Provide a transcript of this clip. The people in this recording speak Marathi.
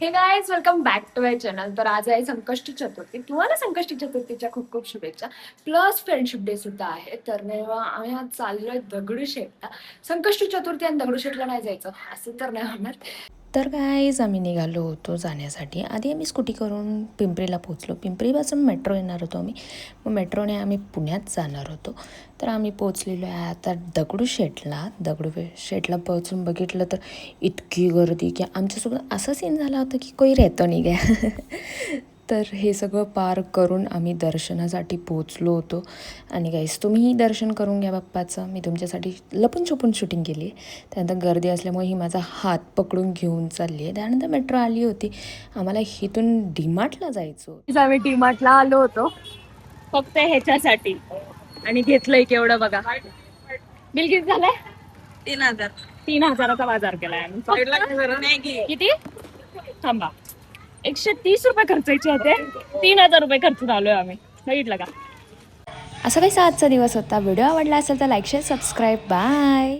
हे guys welcome back to my channel. तर आज आहे संकष्टी चतुर्थी. तुम्हाला संकष्टी चतुर्थीच्या खूप खूप शुभेच्छा. प्लस फ्रेंडशिप डे सुद्धा आहे. तर आम्ही आज चाललोय दगडूशेठला. संकष्टी चतुर्थी आणि दगडूशेठला नाही जायचं असं तर नाही होणार. तर गाईज आम्ही निघालो होतो जाण्यासाठी. आधी आम्ही स्कूटी करून पिंपरीला पोहोचलो. पिंपरीपासून मेट्रो येणार होतो आम्ही. मग मेट्रोने आम्ही पुण्यात जाणार होतो. तर आम्ही पोहोचलेलो आहे आता दगडूशेठला पोहोचून बघितलं तर इतकी गर्दी की आमच्यासोबत असा सीन झाला होता की कोई रहतो नाही गया. तर हे सगळं पार करून आम्ही दर्शनासाठी पोचलो होतो. आणि गाईस तुम्हीही दर्शन करून घ्या बाप्पाचं. मी तुमच्यासाठी लपून छपून शूटिंग केली आहे. त्यानंतर गर्दी असल्यामुळे ही माझा हात पकडून घेऊन चालली आहे. त्यानंतर मेट्रो आली होती. आम्हाला इथून डीमार्टला जायचं होतं. आम्ही डीमार्टला आलो होतो फक्त ह्याच्यासाठी आणि घेतलंय केवढं बघा. बिल किती झालंय? 3,000. 3,000चा बाजार केलाय आम्ही. किती? थांबा, 130 रुपये खर्चायचे होते. 3,000 रुपये खर्चून आलोय आम्ही. बघितलं का? असा काही आजचा दिवस होता. व्हिडिओ आवडला असेल तर लाईक शेअर सबस्क्राईब. बाय.